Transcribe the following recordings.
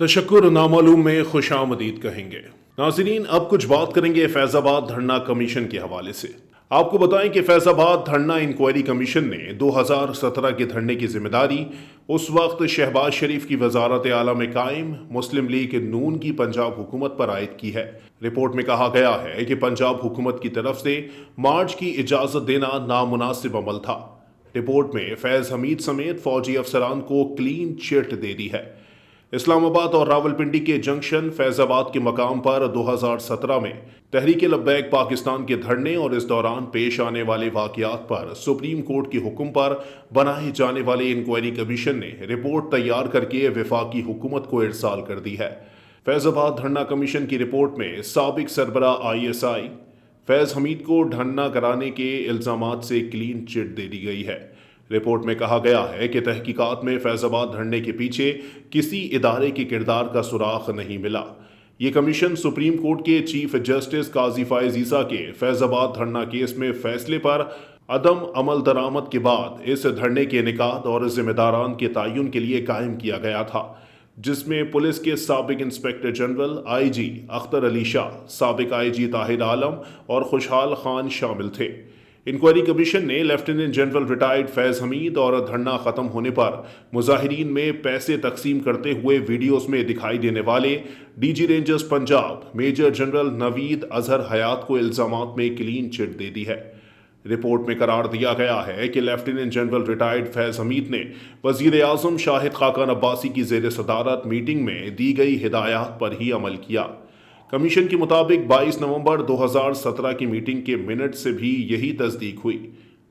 तशक्कुर नामालूम में खुश आमदीद कहेंगे। नाज़रीन, अब कुछ बात करेंगे फैज़ाबाद धरना कमीशन के हवाले से। आपको बताएं कि फैज़ाबाद धरना इंक्वायरी कमीशन ने 2017 के धरने की जिम्मेदारी उस वक्त शहबाज शरीफ की वजारत आला में कायम मुस्लिम लीग नून की पंजाब हुकूमत पर आयद की है। रिपोर्ट में कहा गया है कि पंजाब हुकूमत की तरफ से मार्च की इजाज़त देना नामुनासिब अमल था। रिपोर्ट में फैज़ हमीद समेत फौजी अफसरान को क्लीन चिट दे दी है। इस्लामाबाद और रावलपिंडी के जंक्शन फैज़ाबाद के मकाम पर 2017 में तहरीके लब्बैक पाकिस्तान के धरने और इस दौरान पेश आने वाले वाक़यात पर सुप्रीम कोर्ट के हुक्म पर बनाए जाने वाले इंक्वायरी कमीशन ने रिपोर्ट तैयार करके वफाकी हुकूमत को इरसाल कर दी है। फैज़ाबाद धरना कमीशन की रिपोर्ट में साबिक सरबरा ISI फैज़ हमीद को धरना कराने के इल्ज़ामात से क्लीन चिट दे दी गई है। रिपोर्ट में कहा गया है कि तहकीकात में फैज़ाबाद धरने के पीछे किसी इदारे के किरदार का सुराग नहीं मिला। ये कमीशन सुप्रीम कोर्ट के चीफ जस्टिस काजी फायज़ ईसा के फैज़ाबाद धरना केस में फैसले पर अदम अमल दरामद के बाद इस धरने के इनेकाद और जिम्मेदारान के तयन के लिए कायम किया गया था, जिसमें पुलिस के साबिक inspector general IG Akhtar Ali Shah, साबिक IG ताहिर आलम और खुशहाल खान शामिल थे। इंक्वायरी कमीशन ने लेफ्टिनेंट जनरल रिटायर्ड फैज़ हमीद और धरना ख़त्म होने पर मुजाहिरीन में पैसे तकसीम करते हुए वीडियोस में दिखाई देने वाले DG rangers Punjab major general Naveed Azhar Hayat को इल्ज़ामात में क्लीन चिट दे दी है। रिपोर्ट में करार दिया गया है कि लेफ्टिनेंट जनरल रिटायर्ड फैज़ हमीद ने वज़ीर आज़म शाहिद खाकान अब्बासी की ज़ेर सदारत मीटिंग में दी गई हिदायत पर ही अमल किया। कमीशन के मुताबिक 22 नवंबर 2017 की मीटिंग के मिनट से भी यही तस्दीक हुई।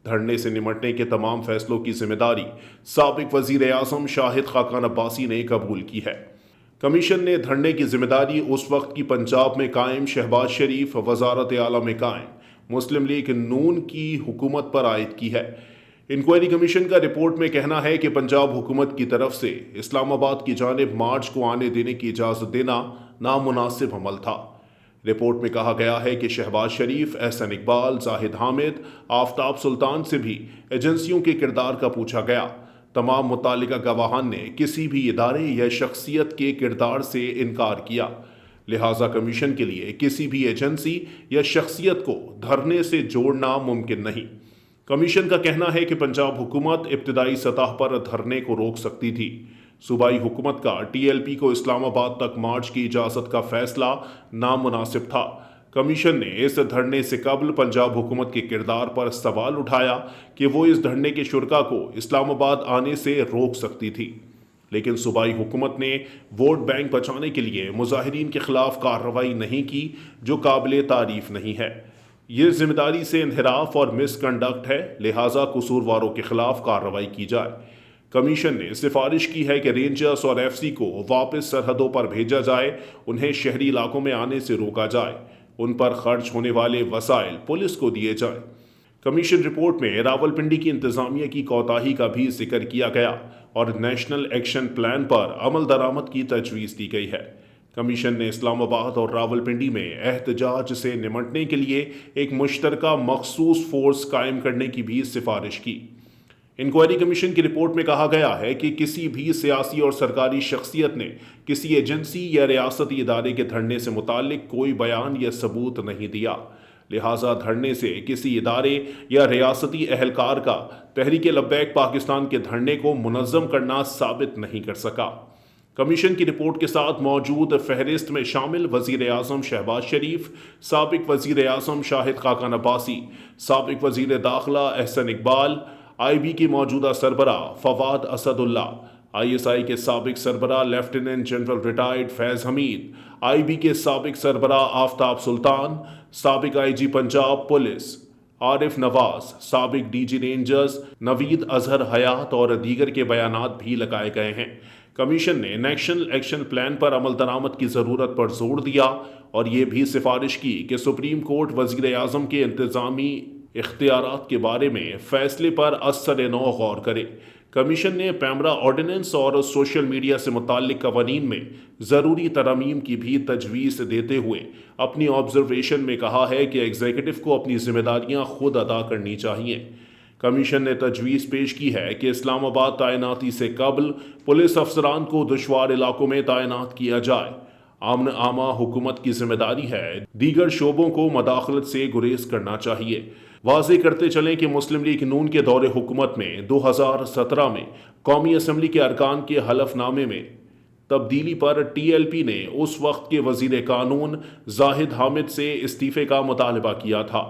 धरने से निमटने के तमाम फैसलों की जिम्मेदारी साबिक वज़ीर आज़म शाहिद खाकान अब्बासी ने कबूल की है। कमीशन ने धरने की जिम्मेदारी उस वक्त की पंजाब में कायम शहबाज शरीफ वजारत आला में कायम मुस्लिम लीग नून की हुकूमत पर आयद की है। इंक्वायरी कमीशन का रिपोर्ट में कहना है कि पंजाब हुकूमत की तरफ से इस्लामाबाद की जानिब मार्च को आने देने की इजाज़त देना नामुनासिब अमल था। रिपोर्ट में कहा गया है कि शहबाज शरीफ, एहसन इकबाल, जाहिद हामिद, आफ्ताब सुल्तान से भी एजेंसियों के किरदार का पूछा गया। तमाम मुतालिका गवाहान ने किसी भी इदारे या शख्सियत के किरदार से इनकार किया। लिहाजा कमीशन के लिए किसी भी एजेंसी या शख्सियत को धरने से जोड़ना मुमकिन नहीं। कमीशन का कहना है कि पंजाब हुकूमत इब्तदाई सतह पर धरने को रोक सकती थी। सूबाई हुकूमत का TLP को इस्लामाबाद तक मार्च की इजाज़त का फैसला नामुनासिब था। कमीशन ने इस धरने से कबल पंजाब हुकूमत के किरदार पर सवाल उठाया कि वो इस धरने के शुरका को इस्लामाबाद आने से रोक सकती थी, लेकिन सूबाई हुकूमत ने वोट बैंक बचाने के लिए मुजाहिरीन के खिलाफ कार्रवाई नहीं की, जो काबिल तारीफ नहीं है। ये जिम्मेदारी से इनहिराफ और मिसकंडक्ट है, लिहाजा कसूरवारों के खिलाफ कार्रवाई की जाए। कमीशन ने सिफारिश की है कि रेंजर्स और FC को वापस सरहदों पर भेजा जाए, उन्हें शहरी इलाकों में आने से रोका जाए, उन पर खर्च होने वाले वसाइल पुलिस को दिए जाए। कमीशन रिपोर्ट में रावलपिंडी की इंतजामिया की कोताही का भी जिक्र किया गया और नेशनल एक्शन प्लान पर अमल दरामद की तजवीज़ दी गई है। कमीशन ने इस्लामाबाद और रावलपिंडी में एहतजाज से निमटने के लिए एक मुश्तरका मखसूस फोर्स कायम करने की भी सिफारिश की। इंक्वायरी कमीशन की रिपोर्ट में कहा गया है कि किसी भी सियासी और सरकारी शख्सियत ने किसी एजेंसी या रियासती इदारे के धरने से मुतालिक कोई बयान या सबूत नहीं दिया। लिहाजा धरने से किसी इदारे या रियासती अहलकार का तहरीके लब्बैक पाकिस्तान के धरने को मुनज़्ज़म करना साबित नहीं कर सका। कमीशन की रिपोर्ट के साथ मौजूद फहरिस्त में शामिल वज़ीर आज़म शहबाज शरीफ, साबिक वज़ीर आज़म शाहिद खाकान अब्बासी, साबिक वज़ीर दाखिला एहसन इकबाल, IB के मौजूदा सरबरा फवाद असदुल्ला, ISI के साबिक सरबरा लेफ्टिनेंट जनरल रिटायर्ड फैज़ हमीद, IB के साबिक सरबरा आफ्ताब सुल्तान, साबिक IG पंजाब पुलिस आरिफ नवाज, साबिक DG रेंजर्स नवीद अजहर हयात और दीगर के बयानात भी लगाए गए हैं। कमीशन ने नेशनल एक्शन प्लान पर अमल दरामद की ज़रूरत पर जोर दिया और ये भी सिफारिश की कि सुप्रीम कोर्ट वज़ीर आज़म के इंतज़ामी इख्तियारात के बारे में फ़ैसले पर असर नौ गौर करे। कमीशन ने पैमरा ऑर्डिनेंस और सोशल मीडिया से मुताल्लिक कवानीन में ज़रूरी तरमीम की भी तजवीज़ देते हुए अपनी ऑब्जर्वेशन में कहा है कि एग्जीक्यूटिव को अपनी जिम्मेदारियां खुद अदा करनी चाहिए। کمیشن نے تجویز پیش کی ہے کہ اسلام آباد تعیناتی سے قبل پولیس افسران کو دشوار علاقوں میں تعینات کیا جائے۔ امن عامہ حکومت کی ذمہ داری ہے، دیگر شعبوں کو مداخلت سے گریز کرنا چاہیے۔ واضح کرتے چلیں کہ مسلم لیگ نون کے دور حکومت میں 2017 میں قومی اسمبلی کے ارکان کے حلف نامے میں تبدیلی پر ٹی ایل پی نے اس وقت کے وزیر قانون زاہد حامد سے استعفے کا مطالبہ کیا تھا۔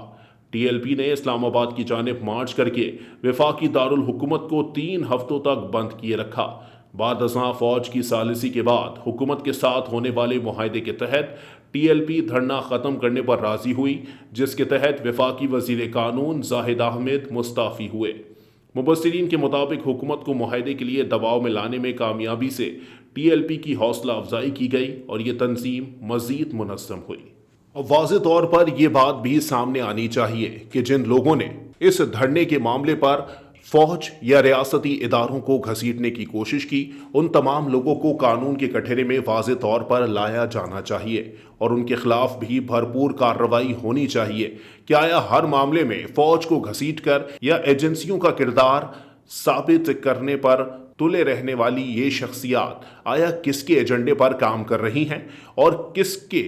ٹی ایل پی نے اسلام آباد کی جانب مارچ کر کے وفاقی دارالحکومت کو 3 ہفتوں تک بند کیے رکھا۔ بعد ازاں فوج کی ثالثی کے بعد حکومت کے ساتھ ہونے والے معاہدے کے تحت ٹی ایل پی دھرنا ختم کرنے پر راضی ہوئی، جس کے تحت وفاقی وزیر قانون زاہد احمد مستعفی ہوئے۔ مبصرین کے مطابق حکومت کو معاہدے کے لیے دباؤ میں لانے میں کامیابی سے ٹی ایل پی کی حوصلہ افزائی کی گئی اور یہ تنظیم مزید منظم ہوئی۔ اور واضح طور پر یہ بات بھی سامنے آنی چاہیے کہ جن لوگوں نے اس دھرنے کے معاملے پر فوج یا ریاستی اداروں کو گھسیٹنے کی کوشش کی، ان تمام لوگوں کو قانون کے کٹہرے میں واضح طور پر لایا جانا چاہیے اور ان کے خلاف بھی بھرپور کارروائی ہونی چاہیے کہ آیا ہر معاملے میں فوج کو گھسیٹ کر یا ایجنسیوں کا کردار ثابت کرنے پر تلے رہنے والی یہ شخصیات آیا کس کے ایجنڈے پر کام کر رہی ہیں اور کس کے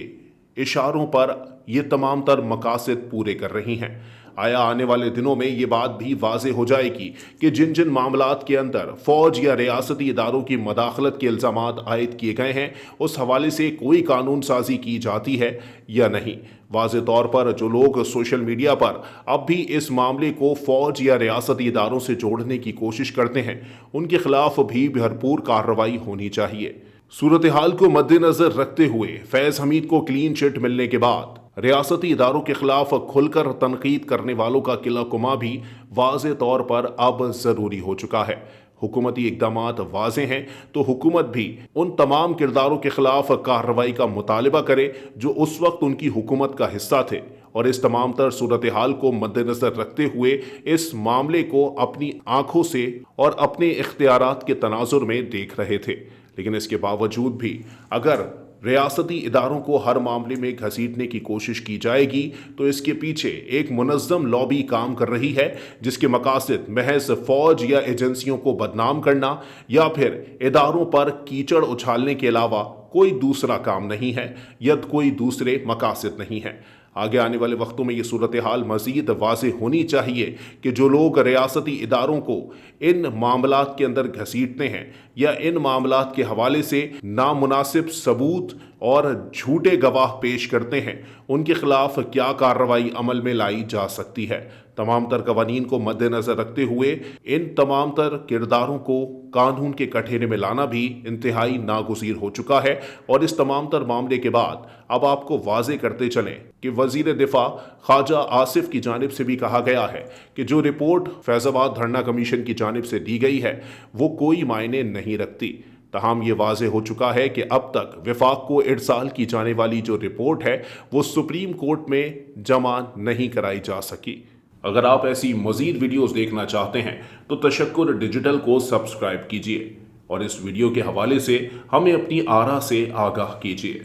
اشاروں پر یہ تمام تر مقاصد پورے کر رہی ہیں۔ آیا آنے والے دنوں میں یہ بات بھی واضح ہو جائے گی کہ جن جن معاملات کے اندر فوج یا ریاستی اداروں کی مداخلت کے الزامات عائد کیے گئے ہیں اس حوالے سے کوئی قانون سازی کی جاتی ہے یا نہیں۔ واضح طور پر جو لوگ سوشل میڈیا پر اب بھی اس معاملے کو فوج یا ریاستی اداروں سے جوڑنے کی کوشش کرتے ہیں، ان کے خلاف بھی بھرپور کارروائی ہونی چاہیے۔ صورتحال کو مد نظر رکھتے ہوئے فیض حمید کو کلین چٹ ملنے کے بعد ریاستی اداروں کے خلاف کھل کر تنقید کرنے والوں کا قلعہ کما بھی واضح طور پر اب ضروری ہو چکا ہے۔ حکومتی اقدامات واضح ہیں تو حکومت بھی ان تمام کرداروں کے خلاف کارروائی کا مطالبہ کرے جو اس وقت ان کی حکومت کا حصہ تھے اور اس تمام تر صورتحال کو مد نظر رکھتے ہوئے اس معاملے کو اپنی آنکھوں سے اور اپنے اختیارات کے تناظر میں دیکھ رہے تھے۔ لیکن اس کے باوجود بھی اگر ریاستی اداروں کو ہر معاملے میں گھسیٹنے کی کوشش کی جائے گی تو اس کے پیچھے ایک منظم لابی کام کر رہی ہے جس کے مقاصد محض فوج یا ایجنسیوں کو بدنام کرنا یا پھر اداروں پر کیچڑ اچھالنے کے علاوہ کوئی دوسرا کام نہیں ہے یا کوئی دوسرے مقاصد نہیں ہے۔ آگے آنے والے وقتوں میں یہ صورتحال مزید واضح ہونی چاہیے کہ جو لوگ ریاستی اداروں کو ان معاملات کے اندر گھسیٹتے ہیں یا ان معاملات کے حوالے سے نامناسب ثبوت اور جھوٹے گواہ پیش کرتے ہیں، ان کے خلاف کیا کارروائی عمل میں لائی جا سکتی ہے۔ تمام تر قوانین کو مد نظر رکھتے ہوئے ان تمام تر کرداروں کو قانون کے کٹہرے میں لانا بھی انتہائی ناگزیر ہو چکا ہے اور اس تمام تر معاملے کے بعد اب آپ کو واضح کرتے چلیں کہ وزیر دفاع خواجہ آصف کی جانب سے بھی کہا گیا ہے کہ جو رپورٹ فیض آباد دھرنا کمیشن کی جانب سے دی گئی ہے وہ کوئی معنی نہیں رکھتی۔ تاہم یہ واضح ہو چکا ہے کہ اب تک وفاق کو ارسال کی جانے والی جو رپورٹ ہے وہ سپریم کورٹ میں جمع نہیں کرائی جا سکی۔ اگر آپ ایسی مزید ویڈیوز دیکھنا چاہتے ہیں تو تشکر ڈیجیٹل کو سبسکرائب کیجیے اور اس ویڈیو کے حوالے سے ہمیں اپنی آراء سے آگاہ کیجیے۔